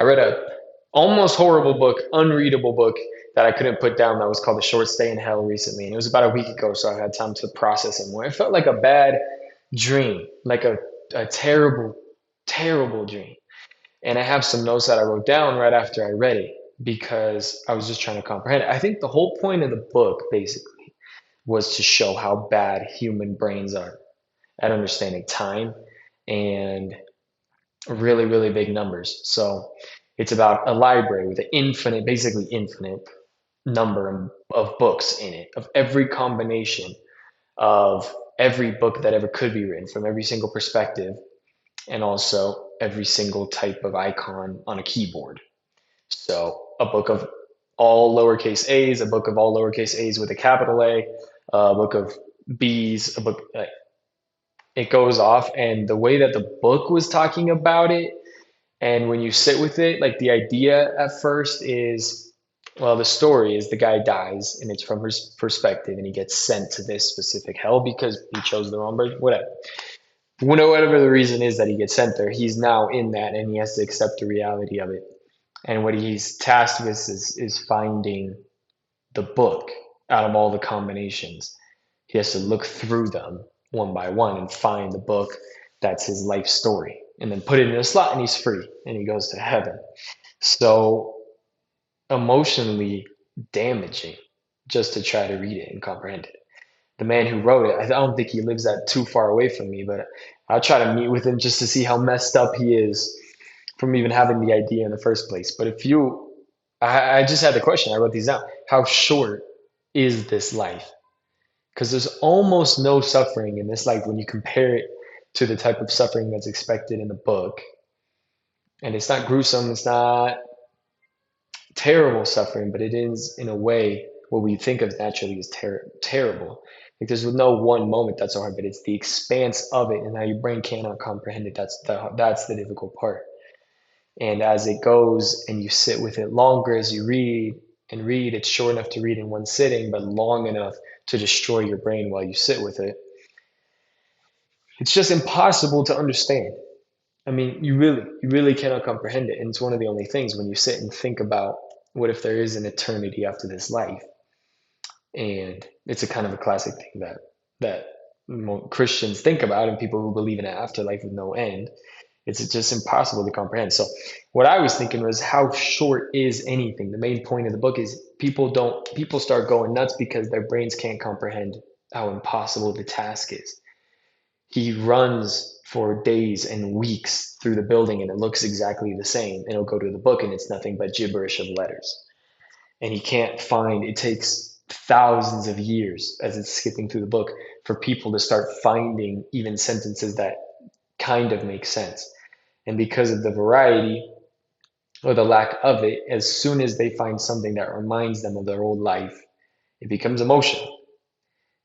I read a almost horrible book, unreadable book that I couldn't put down that was called The Short Stay in Hell recently. And it was about a week ago, so I had time to process it more. It felt like a bad dream, like a terrible, terrible dream. And I have some notes that I wrote down right after I read it because I was just trying to comprehend it. I think the whole point of the book basically was to show how bad human brains are at understanding time and really, really big numbers. So it's about a library with an infinite, basically infinite number of books in it, of every combination of every book that ever could be written from every single perspective, and also every single type of icon on a keyboard. So a book of all lowercase a's, a book of all lowercase a's with a capital a book of b's, a book. It goes off, and the way that the book was talking about it, and when you sit with it, like the idea at first is, well, the story is the guy dies, and it's from his perspective, and he gets sent to this specific hell because he chose the wrong, but whatever. Whatever the reason is that he gets sent there, he's now in that, and he has to accept the reality of it. And what he's tasked with is finding the book out of all the combinations. He has to look through them one by one and find the book that's his life story, and then put it in a slot, and he's free, and he goes to heaven. So emotionally damaging just to try to read it and comprehend it. The man who wrote it, I don't think he lives that too far away from me, but I'll try to meet with him just to see how messed up he is from even having the idea in the first place. But if you, I just had the question, I wrote these down. How short is this life? Because there's almost no suffering in this life when you compare it to the type of suffering that's expected in the book. And it's not gruesome, it's not terrible suffering, but it is in a way what we think of naturally as terrible. Like there's no one moment that's so hard, but it's the expanse of it and how your brain cannot comprehend it. That's the difficult part. And as it goes and you sit with it longer as you read and read, it's short enough to read in one sitting, but long enough to destroy your brain while you sit with it. It's just impossible to understand. I mean, you really cannot comprehend it. And it's one of the only things when you sit and think about what if there is an eternity after this life? And it's a kind of a classic thing that Christians think about, and people who believe in an afterlife with no end. It's just impossible to comprehend. So, what I was thinking was, how short is anything? The main point of the book is people start going nuts because their brains can't comprehend how impossible the task is. He runs for days and weeks through the building, and it looks exactly the same. And he'll go to the book, and it's nothing but gibberish of letters. And he can't find. It takes thousands of years as it's skipping through the book for people to start finding even sentences that kind of make sense. And because of the variety or the lack of it, as soon as they find something that reminds them of their old life, it becomes emotional.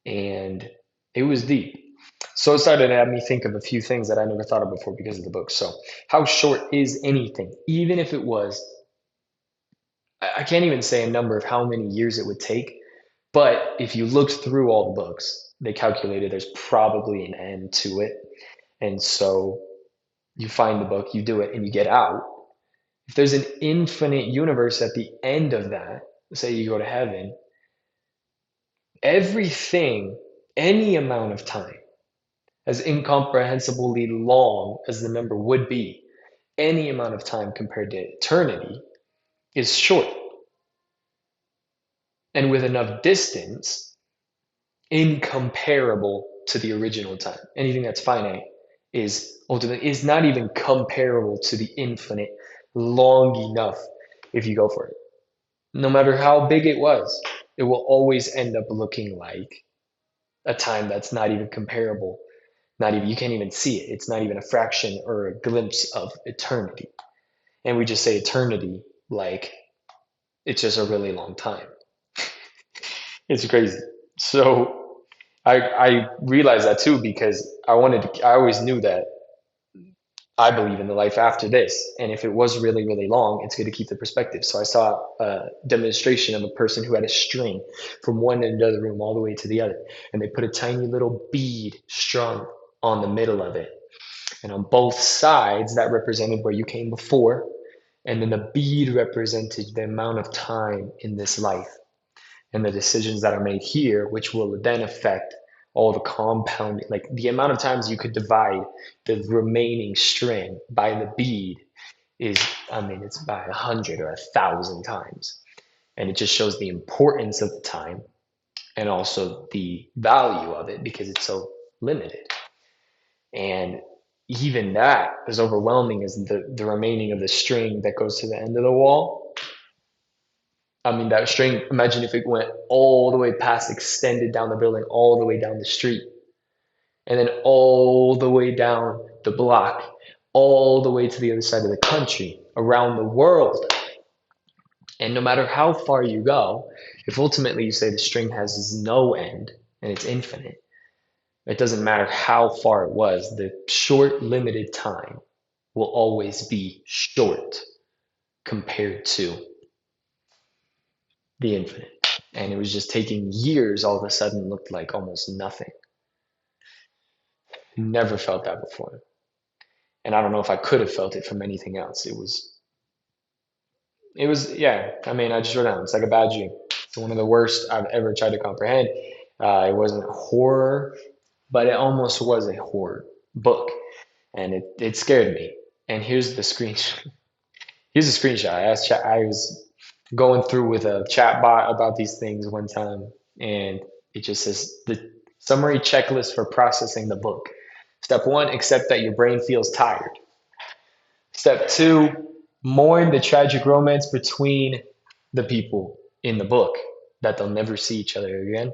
And it was deep. So it started to have me think of a few things that I never thought of before because of the book. So, how short is anything? Even if it was, I can't even say a number of how many years it would take. But if you looked through all the books, they calculated there's probably an end to it. And so you find the book, you do it, and you get out. If there's an infinite universe at the end of that, say you go to heaven, everything, any amount of time, as incomprehensibly long as the number would be, any amount of time compared to eternity is short. And with enough distance, incomparable to the original time. Anything that's finite is ultimately is not even comparable to the infinite long enough if you go for it. No matter how big it will always end up looking like a time that's not even comparable. Not even you can't even see it. It's not even a fraction or a glimpse of eternity. And we just say eternity like it's just a really long time. It's crazy. So I realized that too because I always knew that I believe in the life after this. And if it was really, really long, it's good to keep the perspective. So I saw a demonstration of a person who had a string from one end of the room all the way to the other. And they put a tiny little bead strung on the middle of it. And on both sides, that represented where you came before. And then the bead represented the amount of time in this life and the decisions that are made here, which will then affect all the compounding, like the amount of times you could divide the remaining string by the bead is, I mean, it's by 100 or 1,000 times. And it just shows the importance of the time and also the value of it because it's so limited. And even that, as overwhelming as the remaining of the string that goes to the end of the wall, I mean, that string, imagine if it went all the way past, extended down the building, all the way down the street, and then all the way down the block, all the way to the other side of the country, around the world. And no matter how far you go, if ultimately you say the string has no end and it's infinite, it doesn't matter how far it was, the short, limited time will always be short compared to the infinite. And it was just taking years, all of a sudden looked like almost nothing. Never felt that before. And I don't know if I could have felt it from anything else. Yeah, I mean, I just wrote down, it's like a bad dream. It's one of the worst I've ever tried to comprehend. It wasn't horror, but it almost was a horror book. And it scared me. And here's the screen. Here's a screenshot. I was going through with a chat bot about these things one time, and it just says the summary checklist for processing the book. Step one, accept that your brain feels tired. Step two, mourn the tragic romance between the people in the book that they'll never see each other again.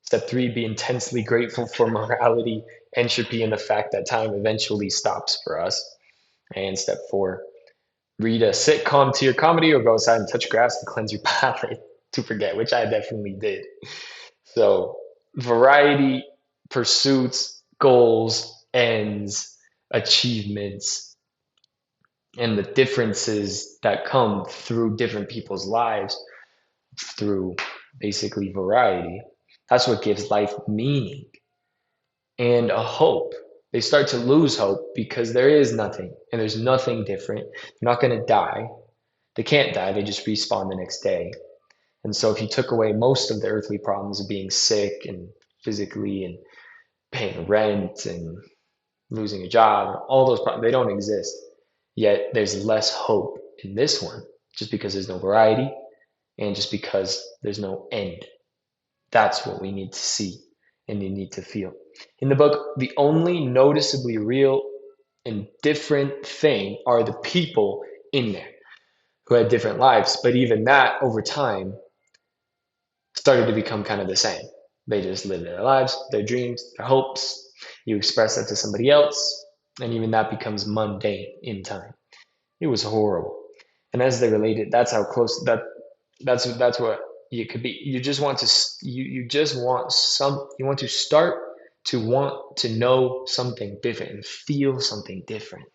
Step three, be intensely grateful for morality, entropy, and the fact that time eventually stops for us. And step four, read a sitcom to your comedy or go outside and touch grass to cleanse your palate to forget, which I definitely did. So, variety, pursuits, goals, ends, achievements, and the differences that come through different people's lives through basically variety. That's what gives life meaning and a hope. They start to lose hope because there is nothing and there's nothing different. They're not going to die. They can't die, they just respawn the next day. And so, if you took away most of the earthly problems of being sick and physically and paying rent and losing a job, all those problems, they don't exist. Yet, there's less hope in this one just because there's no variety and just because there's no end. That's what we need to see and you need to feel. In the book, the only noticeably real and different thing are the people in there who had different lives. But even that, over time, started to become kind of the same. They just lived their lives, their dreams, their hopes. You express that to somebody else, and even that becomes mundane in time. It was horrible. And as they related, that's how close that's what you could be. You just want to you just want you want to start to want to know something different and feel something different.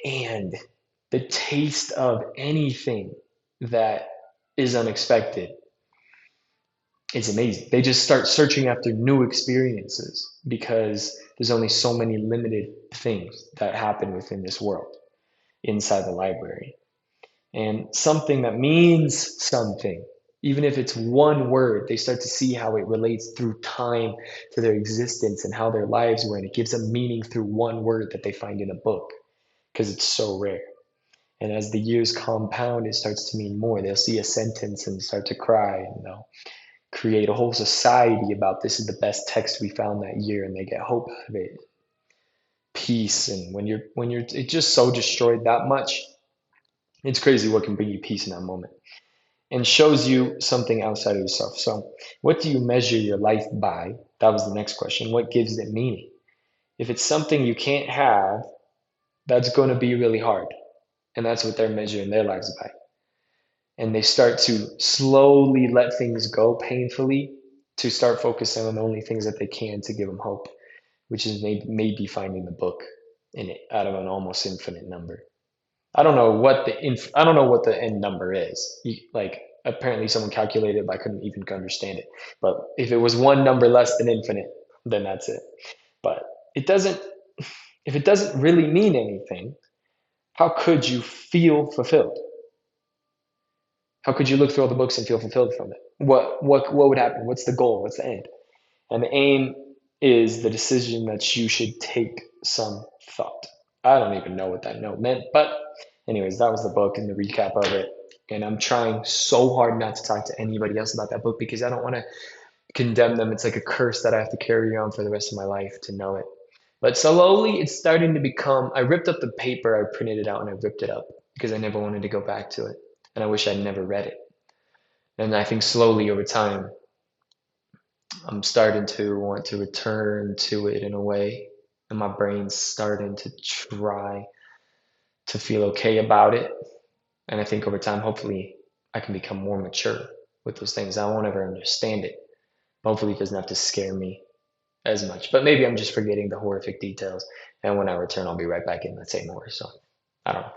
And the taste of anything that is unexpected, it's amazing. They just start searching after new experiences because there's only so many limited things that happen within this world inside the library. And something that means something, even if it's one word, they start to see how it relates through time to their existence and how their lives were. And it gives them meaning through one word that they find in a book because it's so rare. And as the years compound, it starts to mean more. They'll see a sentence and start to cry, and they'll create a whole society about this is the best text we found that year, and they get hope out of it, peace. And when you're it just so destroyed that much, it's crazy what can bring you peace in that moment and shows you something outside of yourself. So what do you measure your life by? That was the next question. What gives it meaning? If it's something you can't have, that's going to be really hard, and that's what they're measuring their lives by. And they start to slowly let things go painfully to start focusing on the only things that they can to give them hope, which is maybe finding the book in it out of an almost infinite number. I don't know what the end number is. Like apparently someone calculated it, but I couldn't even understand it. But if it was one number less than infinite, then that's it. But it doesn't. If it doesn't really mean anything, How could you feel fulfilled? How could you look through all the books and feel fulfilled from it? What would happen? What's the goal? What's the end? And the aim is the decision that you should take some thought. I don't even know what that note meant, but anyways, that was the book and the recap of it. And I'm trying so hard not to talk to anybody else about that book because I don't want to condemn them. It's like a curse that I have to carry on for the rest of my life to know it. But slowly it's starting to become, I ripped up the paper, I printed it out and I ripped it up because I never wanted to go back to it. And I wish I'd never read it. And I think slowly over time, I'm starting to want to return to it in a way. And my brain's starting to try to feel okay about it. And I think over time, hopefully, I can become more mature with those things. I won't ever understand it. Hopefully, it doesn't have to scare me as much. But maybe I'm just forgetting the horrific details. And when I return, I'll be right back in. Let's say more. So I don't know.